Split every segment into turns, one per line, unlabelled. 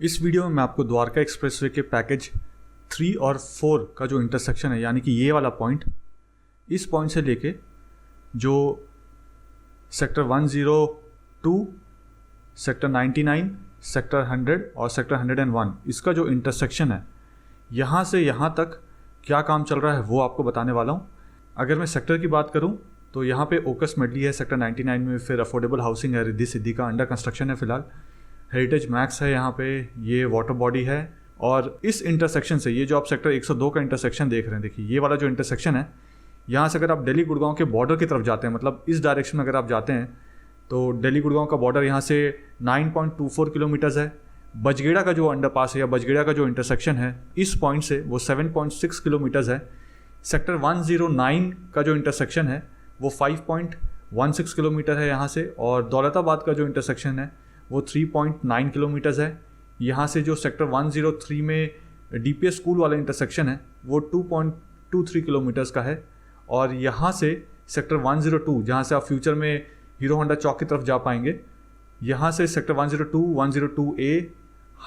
इस वीडियो में मैं आपको द्वारका एक्सप्रेसवे के पैकेज 3 और 4 का जो इंटरसेक्शन है, यानी कि ये वाला पॉइंट, इस पॉइंट से लेके जो सेक्टर 102, सेक्टर 99, सेक्टर 100 और सेक्टर 101, इसका जो इंटरसेक्शन है, यहाँ से यहाँ तक क्या काम चल रहा है वो आपको बताने वाला हूँ। अगर मैं सेक्टर की बात करूँ तो यहाँ पे ओकस मेडली है सेक्टर 99 में, फिर अफोर्डेबल हाउसिंग है रिद्धि सिद्धि का, अंडर कंस्ट्रक्शन है फिलहाल, हेरिटेज मैक्स है यहाँ पे, ये वाटर बॉडी है। और इस इंटरसेक्शन से, ये जो आप सेक्टर 102 का इंटरसेक्शन देख रहे हैं, देखिए ये वाला जो इंटरसेक्शन है, यहाँ से अगर आप दिल्ली गुड़गांव के बॉर्डर की तरफ जाते हैं, मतलब इस डायरेक्शन में अगर आप जाते हैं तो दिल्ली गुड़गांव का बॉर्डर यहाँ से 9.24 किलोमीटर्स है। बजगेड़ा का जो अंडरपास है या बजगेड़ा का जो इंटरसेक्शन है इस पॉइंट से, वो 7.6 किलोमीटर्स है। सेक्टर 109 का जो इंटरसेक्शन है वो 5.16 किलोमीटर है यहाँ से, और दौलताबाद का जो इंटरसेक्शन है वो 3.9 किलोमीटर्स है। यहाँ से जो सेक्टर 103 में डीपीएस स्कूल वाला इंटरसेक्शन है वो 2.23 किलोमीटर्स का है। और यहाँ से सेक्टर 102, जहाँ से आप फ्यूचर में हीरो होंडा चौक की तरफ जा पाएंगे, यहाँ से सेक्टर 102, 102A,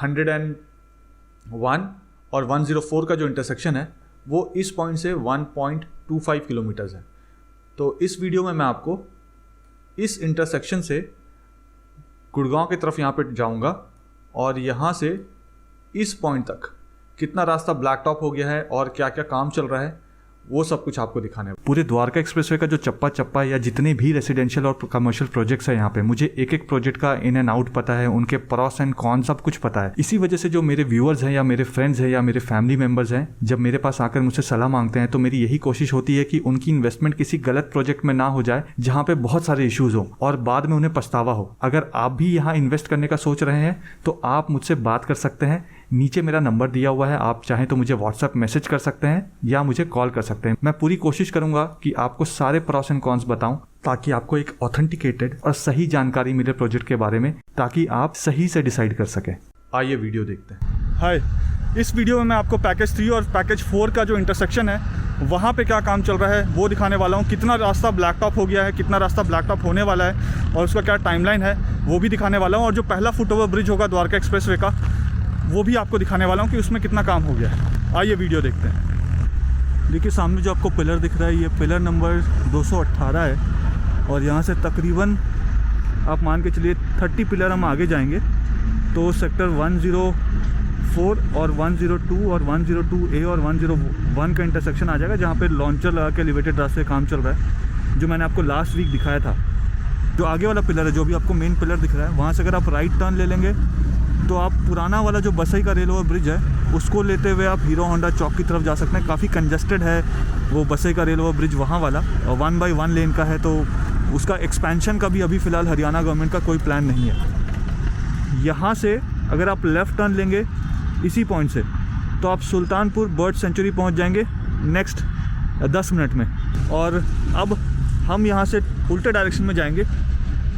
101 और 104 का जो इंटरसेक्शन है वो इस पॉइंट से 1.25 किलोमीटर्स है। तो इस वीडियो में मैं आपको इस इंटरसेक्शन से गुड़गांव की तरफ यहाँ पे जाऊँगा और यहाँ से इस पॉइंट तक कितना रास्ता ब्लैक टॉप हो गया है और क्या क्या काम चल रहा है वो सब कुछ आपको दिखाने है। पूरे द्वारका एक्सप्रेसवे का जो चप्पा चप्पा या जितने भी रेसिडेंशियल और कमर्शियल प्रोजेक्ट्स है यहाँ पे, मुझे एक एक प्रोजेक्ट का इन एंड आउट पता है, उनके प्रॉस एंड कॉन सब कुछ पता है। इसी वजह से जो मेरे व्यूअर्स हैं या मेरे फ्रेंड्स हैं या मेरे फैमिली मेंबर्स हैं, जब मेरे पास आकर मुझसे सलाह मांगते हैं तो मेरी यही कोशिश होती है कि उनकी इन्वेस्टमेंट किसी गलत प्रोजेक्ट में ना हो जाए जहाँ पे बहुत सारे इश्यूज हो और बाद में उन्हें पछतावा हो। अगर आप भी यहाँ इन्वेस्ट करने का सोच रहे हैं तो आप मुझसे बात कर सकते हैं। नीचे मेरा नंबर दिया हुआ है, आप चाहें तो मुझे व्हाट्सएप मैसेज कर सकते हैं या मुझे कॉल कर सकते हैं। मैं पूरी कोशिश करूंगा कि आपको सारे प्रॉस एंड कॉन्स बताऊं ताकि आपको एक ऑथेंटिकेटेड और सही जानकारी मिले प्रोजेक्ट के बारे में, ताकि आप सही से डिसाइड कर सकें। आइए वीडियो देखते हैं।
हाय, इस वीडियो में मैं आपको पैकेज 3 और पैकेज 4 का जो इंटरसेक्शन है वहाँ पे क्या काम चल रहा है वो दिखाने वाला हूँ। कितना रास्ता ब्लैक टॉप हो गया है, कितना रास्ता ब्लैक टॉप होने वाला है और उसका क्या टाइमलाइन है वो भी दिखाने वाला हूँ। और जो पहला फुटओवर ब्रिज होगा द्वारका एक्सप्रेसवे का वो भी आपको दिखाने वाला हूँ कि उसमें कितना काम हो गया है। आइए वीडियो देखते हैं। देखिए सामने जो आपको पिलर दिख रहा है ये पिलर नंबर 218 है और यहाँ से तकरीबन आप मान के चलिए 30 पिलर हम आगे जाएंगे तो सेक्टर 104 और 102 और 102A और 101 का इंटरसेक्शन आ जाएगा, जहाँ पे लॉन्चर लगा के एलिवेटेड रास्ते काम चल रहा है, जो मैंने आपको लास्ट वीक दिखाया था। जो आगे वाला पिलर है, जो भी आपको मेन पिलर दिख रहा है, वहाँ से अगर आप राइट टर्न ले लेंगे तो आप पुराना वाला जो बसई का रेल ओवर ब्रिज है उसको लेते हुए आप हीरो होंडा चौक की तरफ जा सकते हैं। काफ़ी कंजस्टेड है वो बसई का रेल ओवर ब्रिज वहाँ वाला, और 1/1 लेन का है, तो उसका एक्सपेंशन का भी अभी फ़िलहाल हरियाणा गवर्नमेंट का कोई प्लान नहीं है। यहाँ से अगर आप लेफ़्ट टर्न लेंगे इसी पॉइंट से तो आप सुल्तानपुर बर्ड सेंचुरी पहुँच जाएंगे नेक्स्ट 10 मिनट में। और अब हम यहाँ से उल्टे डायरेक्शन में जाएंगे,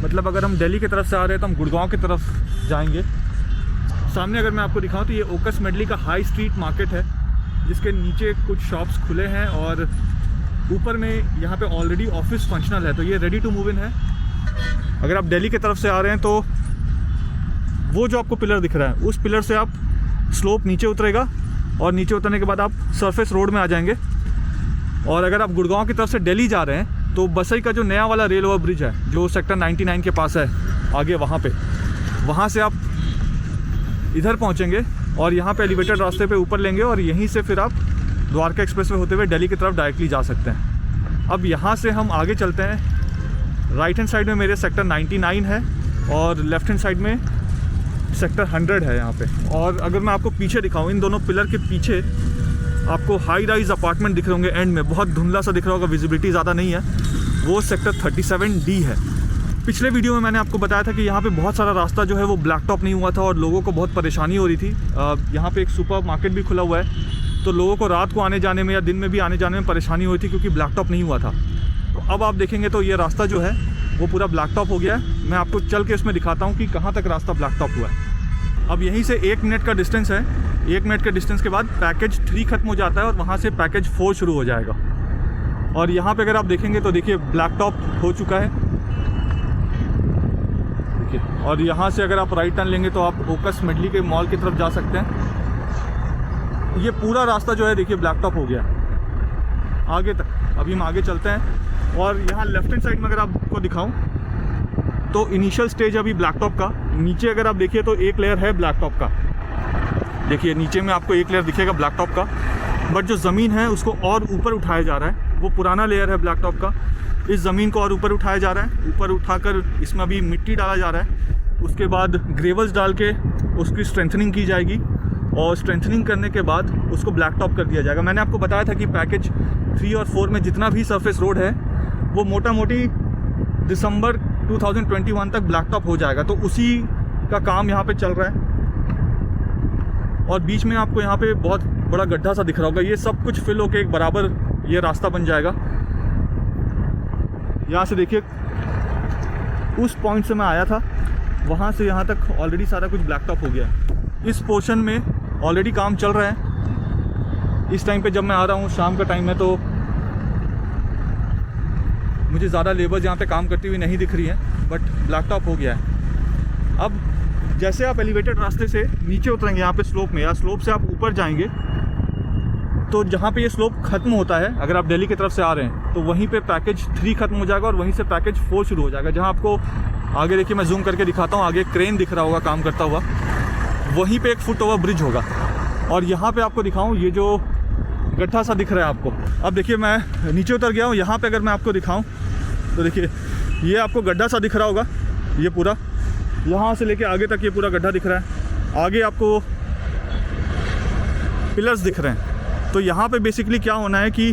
मतलब अगर हम दिल्ली की तरफ से आ रहे हैं तो हम गुड़गांव की तरफ जाएंगे। सामने अगर मैं आपको दिखाऊं तो ये ओकस मेडली का हाई स्ट्रीट मार्केट है, जिसके नीचे कुछ शॉप्स खुले हैं और ऊपर में यहाँ पे ऑलरेडी ऑफिस फंक्शनल है, तो ये रेडी टू मूव इन है। अगर आप दिल्ली की तरफ से आ रहे हैं तो वो जो आपको पिलर दिख रहा है उस पिलर से आप स्लोप नीचे उतरेगा और नीचे उतरने के बाद आप सरफेस रोड में आ जाएंगे। और अगर आप गुड़गांव की तरफ से दिल्ली जा रहे हैं तो बसई का जो नया वाला रेल ओवर ब्रिज है जो सेक्टर 99 के पास है आगे, वहाँ से आप इधर पहुंचेंगे और यहाँ पे एलिवेटेड रास्ते पे ऊपर लेंगे और यहीं से फिर आप द्वारका एक्सप्रेसवे होते हुए दिल्ली की तरफ डायरेक्टली जा सकते हैं। अब यहाँ से हम आगे चलते हैं। राइट हैंड साइड में मेरे सेक्टर 99 है और लेफ्ट हैंड साइड में सेक्टर 100 है यहाँ पे। और अगर मैं आपको पीछे दिखाऊँ, इन दोनों पिलर के पीछे आपको हाई राइज अपार्टमेंट दिख रहे होंगे, एंड में बहुत धुंधला सा दिख रहा होगा, विजिबिलिटी ज़्यादा नहीं है, वो सेक्टर 37D है। पिछले वीडियो में मैंने आपको बताया था कि यहाँ पे बहुत सारा रास्ता जो है वो ब्लैक टॉप नहीं हुआ था और लोगों को बहुत परेशानी हो रही थी। यहाँ पे एक सुपर मार्केट भी खुला हुआ है, तो लोगों को रात को आने जाने में या दिन में भी आने जाने में परेशानी हुई थी क्योंकि ब्लैक टॉप नहीं हुआ था। तो अब आप देखेंगे तो ये रास्ता जो है वो पूरा ब्लैक टॉप हो गया है। मैं आपको चल के इसमें दिखाता हूँ कि कहाँ तक रास्ता ब्लैक टॉप हुआ है। अब यहीं से 1 मिनट का डिस्टेंस है, 1 मिनट के डिस्टेंस के बाद पैकेज 3 खत्म हो जाता है और वहाँ से पैकेज 4 शुरू हो जाएगा। और यहाँ पे अगर आप देखेंगे तो देखिए ब्लैक टॉप हो चुका है, देखिए। और यहाँ से अगर आप राइट टर्न लेंगे तो आप ओकस मेडली के मॉल की तरफ जा सकते हैं। ये पूरा रास्ता जो है देखिए ब्लैक टॉप हो गया आगे तक। अभी हम आगे चलते हैं और यहाँ लेफ्ट हैंड साइड में अगर आपको दिखाऊं तो इनिशियल स्टेज अभी ब्लैक टॉप का। नीचे अगर आप देखिए तो एक लेयर है ब्लैक टॉप का, देखिए नीचे में आपको एक लेयर दिखेगा ब्लैक टॉप का, बट जो ज़मीन है उसको और ऊपर उठाया जा रहा है। वो पुराना लेयर है ब्लैक टॉप का, इस ज़मीन को और ऊपर उठाया जा रहा है। ऊपर उठाकर इसमें अभी मिट्टी डाला जा रहा है, उसके बाद ग्रेवल्स डाल के उसकी स्ट्रेंथनिंग की जाएगी और स्ट्रेंथनिंग करने के बाद उसको ब्लैक टॉप कर दिया जाएगा। मैंने आपको बताया था कि पैकेज 3 और 4 में जितना भी सरफेस रोड है वो मोटा मोटी दिसंबर 2021 तक ब्लैक टॉप हो जाएगा, तो उसी का काम यहाँ पे चल रहा है। और बीच में आपको यहाँ पे बहुत बड़ा गड्ढा सा दिख रहा होगा, ये सब कुछ फिल होकर एक बराबर ये रास्ता बन जाएगा। यहाँ से देखिए उस पॉइंट से मैं आया था, वहाँ से यहाँ तक ऑलरेडी सारा कुछ ब्लैक टॉप हो गया है। इस पोर्शन में ऑलरेडी काम चल रहा है। इस टाइम पे जब मैं आ रहा हूँ शाम का टाइम है तो मुझे ज़्यादा लेबर्स यहाँ पे काम करती हुई नहीं दिख रही है, बट ब्लैक टॉप हो गया है। अब जैसे आप एलिवेटेड रास्ते से नीचे उतरेंगे यहाँ पे स्लोप में, या स्लोप से आप ऊपर जाएंगे तो जहाँ पे ये स्लोप ख़त्म होता है, अगर आप दिल्ली की तरफ से आ रहे हैं तो वहीं पे पैकेज 3 ख़त्म हो जाएगा और वहीं से पैकेज 4 शुरू हो जाएगा। जहाँ आपको आगे देखिए, मैं जूम करके दिखाता हूँ, आगे क्रेन दिख रहा होगा काम करता हुआ, वहीं पे एक फुट ओवर ब्रिज होगा। और यहाँ पे आपको दिखाऊँ, ये जो गड्ढा सा दिख रहा है आपको, अब देखिए मैं नीचे उतर गया हूँ। यहाँ पे अगर मैं आपको दिखाऊँ तो देखिए ये आपको गड्ढा सा दिख रहा होगा, ये पूरा यहाँ से लेके आगे तक ये पूरा गड्ढा दिख रहा है। आगे आपको पिलर्स दिख रहे हैं। तो यहाँ पे बेसिकली क्या होना है कि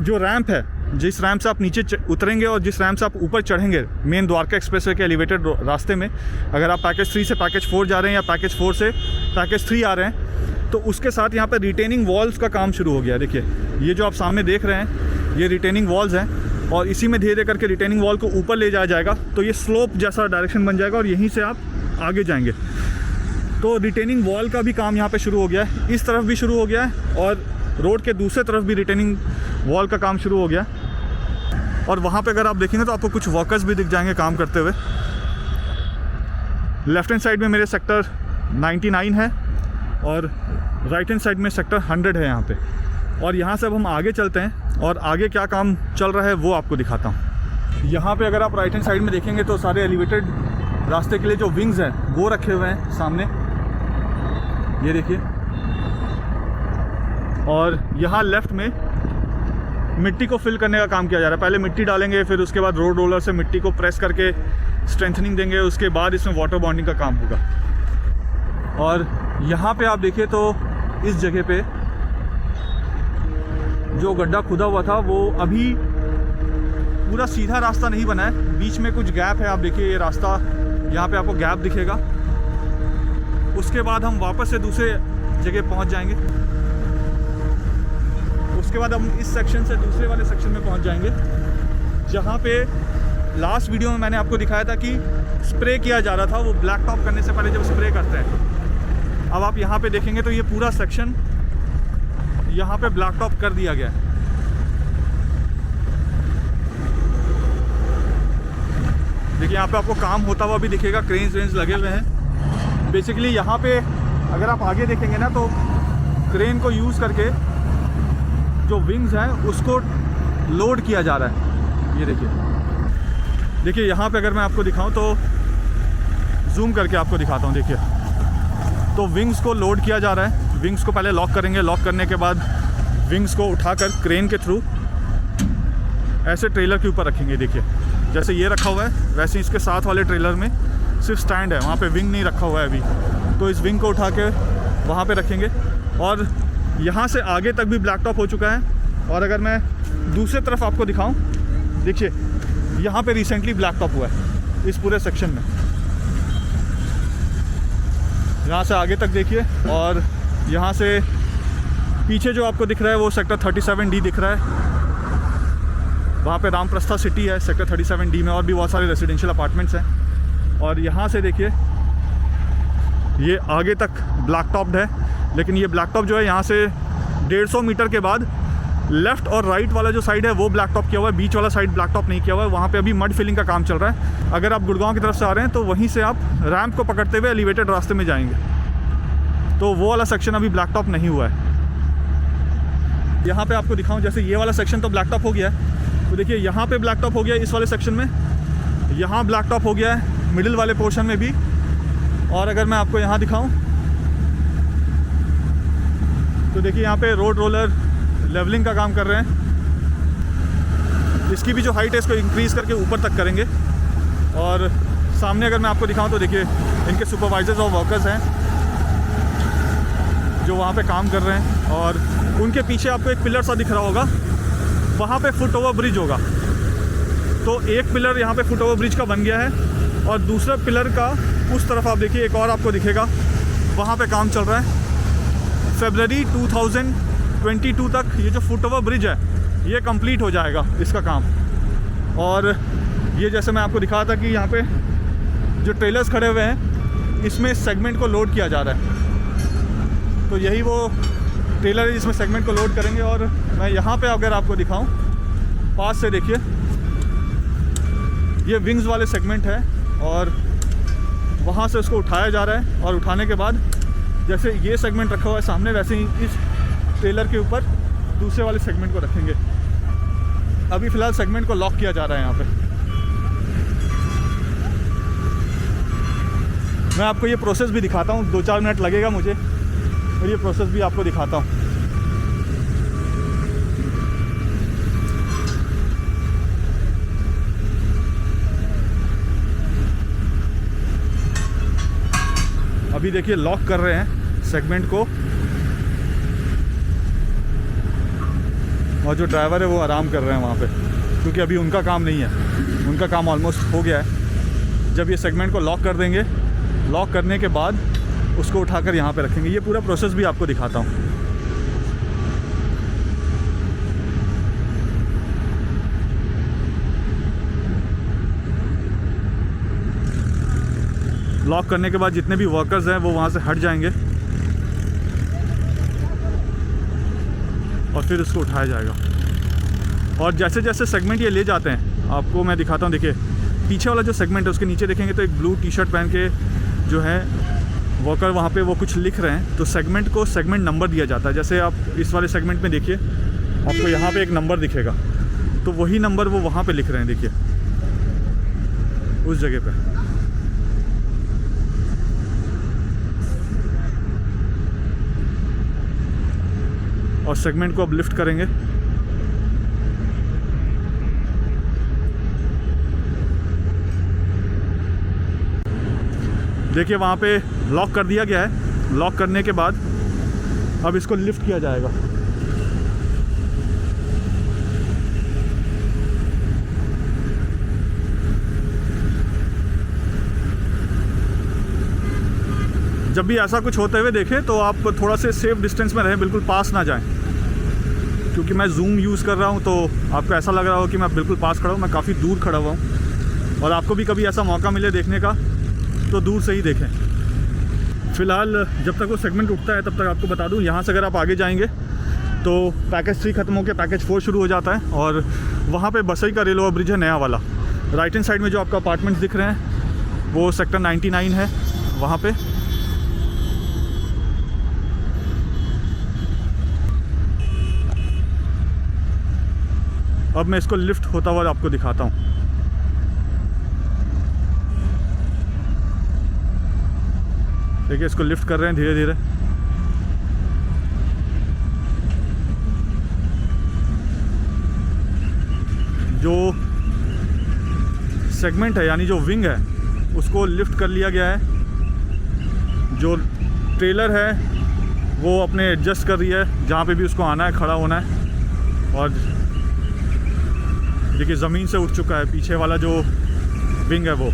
जो रैंप है, जिस रैंप से आप नीचे उतरेंगे और जिस रैंप से आप ऊपर चढ़ेंगे मेन द्वारका एक्सप्रेसवे के एलिवेटेड रास्ते में, अगर आप पैकेज 3 से पैकेज 4 जा रहे हैं या पैकेज 4 से पैकेज 3 आ रहे हैं, तो उसके साथ यहाँ पे रिटेनिंग वॉल्स का काम शुरू हो गया। देखिए ये जो आप सामने देख रहे हैं ये रिटेनिंग वॉल्स हैं और इसी में धीरे धीरे करके रिटेनिंग वॉल को ऊपर ले जाया जाएगा, तो ये स्लोप जैसा डायरेक्शन बन जाएगा और यहीं से आप आगे जाएंगे। तो रिटेनिंग वॉल का भी काम यहाँ पे शुरू हो गया है, इस तरफ भी शुरू हो गया है और रोड के दूसरे तरफ भी रिटेनिंग वॉल का काम शुरू हो गया। और वहाँ पे अगर आप देखेंगे तो आपको कुछ वर्कर्स भी दिख जाएंगे काम करते हुए। लेफ्ट हैंड साइड में मेरे सेक्टर 99 है और राइट हैंड साइड में सेक्टर 100 है यहाँ पे। और यहाँ से अब हम आगे चलते हैं और आगे क्या काम चल रहा है वो आपको दिखाता हूँ। यहाँ पे अगर आप राइट हैंड साइड में देखेंगे तो सारे एलिवेटेड रास्ते के लिए जो विंग्स हैं वो रखे हुए हैं सामने, ये देखिए। और यहाँ लेफ्ट में मिट्टी को फिल करने का काम किया जा रहा है। पहले मिट्टी डालेंगे, फिर उसके बाद रोड रोलर से मिट्टी को प्रेस करके स्ट्रेंथनिंग देंगे, उसके बाद इसमें वाटर बॉन्डिंग का काम होगा। और यहाँ पे आप देखिए तो इस जगह पे जो गड्ढा खुदा हुआ था वो अभी पूरा सीधा रास्ता नहीं बना है, बीच में कुछ गैप है। आप देखिए ये रास्ता, यहाँ पे आपको गैप दिखेगा। उसके बाद हम वापस से दूसरे जगह पहुँच जाएंगे। उसके बाद हम इस सेक्शन से दूसरे वाले सेक्शन में पहुँच जाएंगे, जहाँ पे लास्ट वीडियो में मैंने आपको दिखाया था कि स्प्रे किया जा रहा था, वो ब्लैक टॉप करने से पहले जब स्प्रे करते हैं। अब आप यहाँ पे देखेंगे तो ये पूरा सेक्शन यहाँ पे ब्लैक टॉप कर दिया गया है। देखिए यहाँ पे आपको काम होता हुआ भी दिखेगा, क्रेन्स वेन्स लगे हुए हैं। बेसिकली यहाँ पे अगर आप आगे देखेंगे ना तो क्रेन को यूज़ करके जो विंग्स हैं उसको लोड किया जा रहा है। ये देखिए यहाँ पे अगर मैं आपको दिखाऊं तो जूम करके आपको दिखाता हूँ। देखिए तो विंग्स को लोड किया जा रहा है। विंग्स को पहले लॉक करेंगे, लॉक करने के बाद विंग्स को उठाकर क्रेन के थ्रू ऐसे ट्रेलर के ऊपर रखेंगे। देखिए जैसे ये रखा हुआ है वैसे इसके साथ वाले ट्रेलर में सिर्फ स्टैंड है, वहाँ पे विंग नहीं रखा हुआ है अभी। तो इस विंग को उठा के वहाँ पे रखेंगे। और यहाँ से आगे तक भी ब्लैक टॉप हो चुका है। और अगर मैं दूसरे तरफ आपको दिखाऊं, देखिए यहाँ पे रिसेंटली ब्लैक टॉप हुआ है इस पूरे सेक्शन में। यहाँ से आगे तक देखिए, और यहाँ से पीछे जो आपको दिख रहा है वो सेक्टर 37D दिख रहा है। वहाँ पे रामप्रस्था सिटी है सेक्टर 37D में, और भी बहुत सारे रेजिडेंशियल अपार्टमेंट्स हैं। और यहाँ से देखिए ये आगे तक ब्लैक टॉप्ड है, लेकिन ये ब्लैक टॉप जो है यहाँ से 150 मीटर के बाद लेफ़्ट और राइट वाला जो साइड है वो ब्लैक टॉप किया हुआ है, बीच वाला साइड ब्लैक टॉप नहीं किया हुआ है। वहाँ पे अभी मड फिलिंग का काम चल रहा है। अगर आप गुड़गांव की तरफ से आ रहे हैं तो वहीं से आप रैंप को पकड़ते हुए एलिवेटेड रास्ते में जाएंगे, तो वो वाला सेक्शन अभी ब्लैक टॉप नहीं हुआ है। यहाँ पे आपको दिखाऊं, जैसे ये वाला सेक्शन तो ब्लैक टॉप हो गया है, तो देखिए यहाँ पे ब्लैक टॉप हो गया है इस वाले सेक्शन में, यहाँ ब्लैक टॉप हो गया है मिडिल वाले पोर्शन में भी। और अगर मैं आपको यहाँ दिखाऊं तो देखिए यहाँ पे रोड रोलर लेवलिंग का काम कर रहे हैं। इसकी भी जो हाइट है इसको इंक्रीज़ करके ऊपर तक करेंगे। और सामने अगर मैं आपको दिखाऊं तो देखिए इनके सुपरवाइजर्स और वर्कर्स हैं जो वहाँ पे काम कर रहे हैं। और उनके पीछे आपको एक पिलर सा दिख रहा होगा, वहाँ पे फुट ओवर ब्रिज होगा। तो एक पिलर यहाँ पे फुट ओवर ब्रिज का बन गया है और दूसरा पिलर का उस तरफ आप देखिए एक और आपको दिखेगा, वहाँ पे काम चल रहा है। फरवरी 2022 तक ये जो फुट ओवर ब्रिज है ये कंप्लीट हो जाएगा इसका काम। और ये जैसे मैं आपको दिखाया था कि यहाँ पे जो ट्रेलर्स खड़े हुए हैं इसमें सेगमेंट को लोड किया जा रहा है, तो यही वो ट्रेलर है जिसमें सेगमेंट को लोड करेंगे। और मैं यहाँ पे अगर आपको दिखाऊं पास से, देखिए ये विंग्स वाले सेगमेंट है और वहाँ से उसको उठाया जा रहा है। और उठाने के बाद जैसे ये सेगमेंट रखा हुआ है सामने, वैसे ही इस ट्रेलर के ऊपर दूसरे वाले सेगमेंट को रखेंगे। अभी फ़िलहाल सेगमेंट को लॉक किया जा रहा है यहाँ पे। मैं आपको ये प्रोसेस भी दिखाता हूँ, 2-4 मिनट लगेगा मुझे, और ये प्रोसेस भी आपको दिखाता हूँ। अभी देखिए लॉक कर रहे हैं सेगमेंट को, और जो ड्राइवर है वो आराम कर रहे हैं वहाँ पे, क्योंकि अभी उनका काम नहीं है, उनका काम ऑलमोस्ट हो गया है। जब ये सेगमेंट को लॉक कर देंगे, लॉक करने के बाद उसको उठाकर यहाँ पे रखेंगे। ये पूरा प्रोसेस भी आपको दिखाता हूँ। लॉक करने के बाद जितने भी वर्कर्स हैं वो वहाँ से हट जाएंगे और फिर इसको उठाया जाएगा। और जैसे जैसे सेगमेंट ये ले जाते हैं आपको मैं दिखाता हूँ। देखिए पीछे वाला जो सेगमेंट है उसके नीचे देखेंगे तो एक ब्लू टी शर्ट पहन के जो है वर्कर वहाँ पे वो कुछ लिख रहे हैं, तो सेगमेंट को सेगमेंट नंबर दिया जाता है। जैसे आप इस वाले सेगमेंट में देखिए, आपको यहाँ पे एक नंबर दिखेगा, तो वही नंबर वो वहाँ पे लिख रहे हैं, देखिए उस जगह पे। और सेगमेंट को अब लिफ्ट करेंगे। देखिए वहाँ पे लॉक कर दिया गया है। लॉक करने के बाद अब इसको लिफ्ट किया जाएगा। जब भी ऐसा कुछ होते हुए देखें तो आप थोड़ा से सेफ डिस्टेंस में रहें, बिल्कुल पास ना जाएं, क्योंकि मैं जूम यूज़ कर रहा हूं तो आपको ऐसा लग रहा हो कि मैं बिल्कुल पास खड़ा हूं, मैं काफ़ी दूर खड़ा हुआ हूं। और आपको भी कभी ऐसा मौका मिले देखने का तो दूर से ही देखें। फ़िलहाल जब तक वो सेगमेंट उठता है तब तक आपको बता दूं, यहाँ से अगर आप आगे जाएंगे तो पैकेज 3 ख़त्म होकर पैकेज 4 शुरू हो जाता है। और वहाँ पे बसई का रेल ओवर ब्रिज है नया वाला। राइट हैंड साइड में जो आपको अपार्टमेंट्स दिख रहे हैं वो सेक्टर 99 है वहाँ पे। अब मैं इसको लिफ्ट होता हुआ आपको दिखाता हूँ। देखिए इसको लिफ्ट कर रहे हैं धीरे धीरे। जो सेगमेंट है यानी जो विंग है उसको लिफ्ट कर लिया गया है। जो ट्रेलर है वो अपने एडजस्ट कर रही है जहाँ पे भी उसको आना है, खड़ा होना है। और देखिए ज़मीन से उठ चुका है पीछे वाला जो विंग है वो।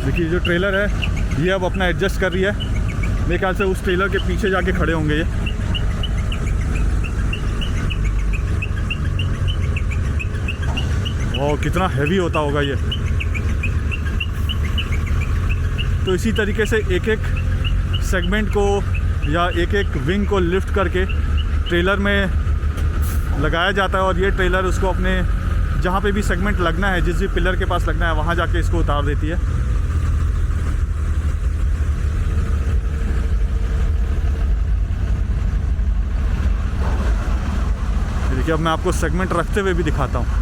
देखिए जो ट्रेलर है ये अब अपना एडजस्ट कर रही है। मेरे ख्याल से उस ट्रेलर के पीछे जाके खड़े होंगे ये। और कितना हैवी होता होगा ये। तो इसी तरीके से एक एक सेगमेंट को या एक एक विंग को लिफ्ट करके ट्रेलर में लगाया जाता है, और ये ट्रेलर उसको अपने जहाँ पे भी सेगमेंट लगना है, जिस भी पिलर के पास लगना है, वहाँ जाके इसको उतार देती है। देखिए अब मैं आपको सेगमेंट रखते हुए भी दिखाता हूँ।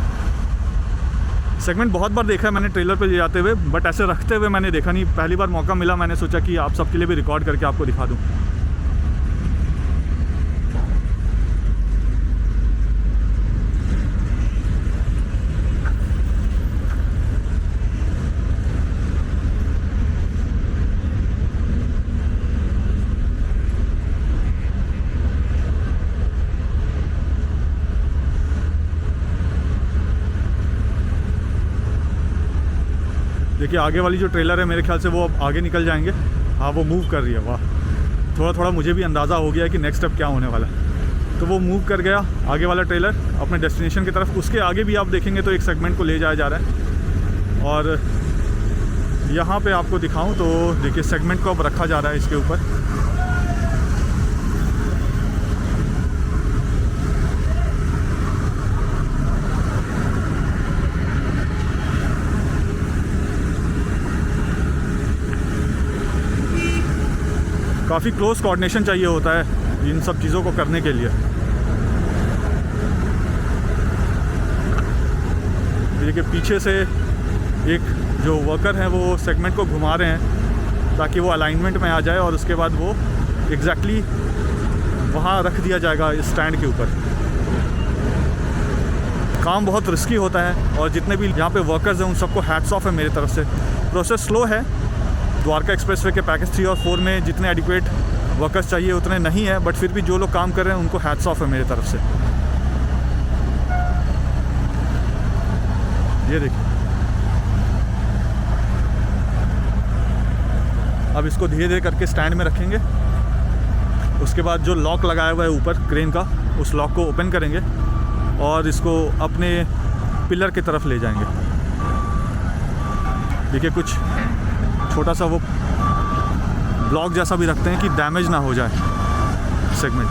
सेगमेंट बहुत बार देखा है मैंने ट्रेलर पे जाते हुए, बट ऐसे रखते हुए मैंने देखा नहीं। पहली बार मौका मिला, मैंने सोचा कि आप सबके लिए भी रिकॉर्ड करके आपको दिखा दूँ। देखिए आगे वाली जो ट्रेलर है मेरे ख्याल से वो अब आगे निकल जाएंगे। हाँ वो मूव कर रही है, वाह। थोड़ा थोड़ा मुझे भी अंदाज़ा हो गया है कि नेक्स्ट स्टेप क्या होने वाला है। तो वो मूव कर गया आगे वाला ट्रेलर अपने डेस्टिनेशन की तरफ। उसके आगे भी आप देखेंगे तो एक सेगमेंट को ले जाया जा रहा है। और यहाँ पे आपको दिखाऊं तो देखिए सेगमेंट को अब रखा जा रहा है इसके ऊपर। काफ़ी क्लोज कोऑर्डिनेशन चाहिए होता है इन सब चीज़ों को करने के लिए। देखिए पीछे से एक जो वर्कर हैं वो सेगमेंट को घुमा रहे हैं ताकि वो अलाइनमेंट में आ जाए, और उसके बाद वो एग्जैक्टली वहाँ रख दिया जाएगा इस स्टैंड के ऊपर। काम बहुत रिस्की होता है, और जितने भी यहाँ पे वर्कर्स हैं उन सबको हैट्स ऑफ है मेरी तरफ से। प्रोसेस स्लो है। द्वारका एक्सप्रेसवे के पैकेज 3 और 4 में जितने एडिक्वेट वर्कर्स चाहिए उतने नहीं है, बट फिर भी जो लोग काम कर रहे हैं उनको हैट्स ऑफ है मेरी तरफ से। ये देखिए अब इसको धीरे धीरे करके स्टैंड में रखेंगे। उसके बाद जो लॉक लगाया हुआ है ऊपर क्रेन का, उस लॉक को ओपन करेंगे और इसको अपने पिलर की तरफ ले जाएंगे। देखिए कुछ छोटा सा वो ब्लॉक जैसा भी रखते हैं कि डैमेज ना हो जाए सेगमेंट।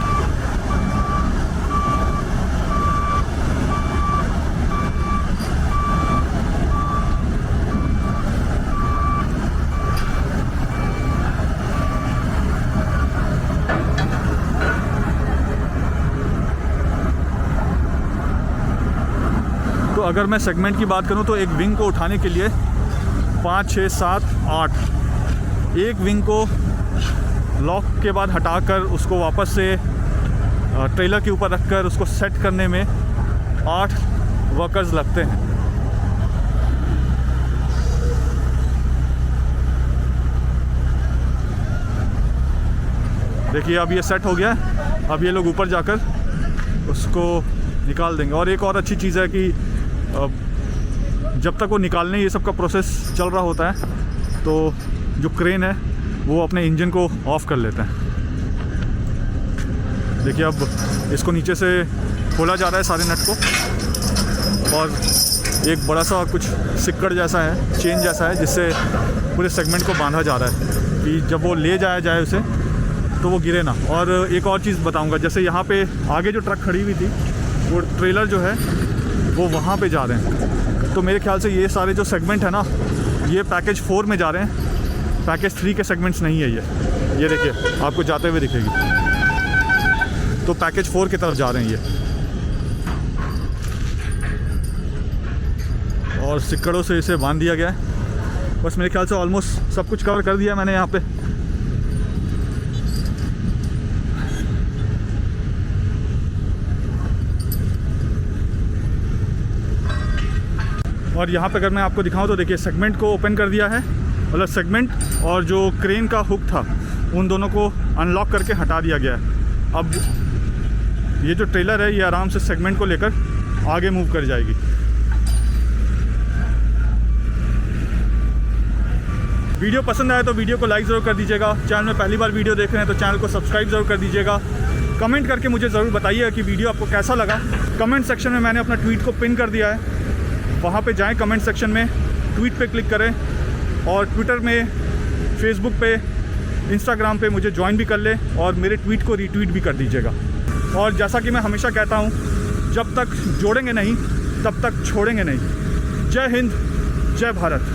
तो अगर मैं सेगमेंट की बात करूं तो एक विंग को उठाने के लिए 5, 6, 7, 8 एक विंग को लॉक के बाद हटाकर उसको वापस से ट्रेलर के ऊपर रखकर उसको सेट करने में 8 वर्कर्स लगते हैं। देखिए अब ये सेट हो गया है। अब ये लोग ऊपर जाकर उसको निकाल देंगे। और एक और अच्छी चीज़ है कि जब तक वो निकालने ये सब का प्रोसेस चल रहा होता है तो जो क्रेन है वो अपने इंजन को ऑफ़ कर लेते हैं। देखिए अब इसको नीचे से खोला जा रहा है सारे नट को, और एक बड़ा सा कुछ सिक्कड़ जैसा है, चेन जैसा है, जिससे पूरे सेगमेंट को बांधा जा रहा है कि जब वो ले जाया जाए उसे तो वो गिरे ना। और एक और चीज़ बताऊंगा, जैसे यहाँ पे आगे जो ट्रक खड़ी हुई थी वो ट्रेलर जो है वो वहाँ पे जा रहे हैं। तो मेरे ख्याल से ये सारे जो सेगमेंट है ना ये पैकेज 4 में जा रहे हैं, पैकेज 3 के सेगमेंट्स नहीं है ये देखिए आपको जाते हुए दिखेगी। तो पैकेज 4 की तरफ जा रहे हैं ये, और सिक्कड़ों से इसे बांध दिया गया है। बस मेरे ख्याल से ऑलमोस्ट सब कुछ कवर कर दिया मैंने यहाँ पे। और यहाँ पे अगर मैं आपको दिखाऊं तो देखिए सेगमेंट को ओपन कर दिया है, मतलब सेगमेंट और जो क्रेन का हुक था उन दोनों को अनलॉक करके हटा दिया गया है। अब ये जो ट्रेलर है ये आराम से सेगमेंट को लेकर आगे मूव कर जाएगी। वीडियो पसंद आए तो वीडियो को लाइक ज़रूर कर दीजिएगा। चैनल में पहली बार वीडियो देख रहे हैं तो चैनल को सब्सक्राइब ज़रूर कर दीजिएगा। कमेंट करके मुझे ज़रूर बताइए कि वीडियो आपको कैसा लगा। कमेंट सेक्शन में मैंने अपना ट्वीट को पिन कर दिया है, वहाँ पे जाएं, कमेंट सेक्शन में ट्वीट पे क्लिक करें और ट्विटर में, फेसबुक पे, इंस्टाग्राम पे मुझे ज्वाइन भी कर ले और मेरे ट्वीट को रीट्वीट भी कर दीजिएगा। और जैसा कि मैं हमेशा कहता हूँ, जब तक जोड़ेंगे नहीं तब तक छोड़ेंगे नहीं। जय हिंद, जय भारत।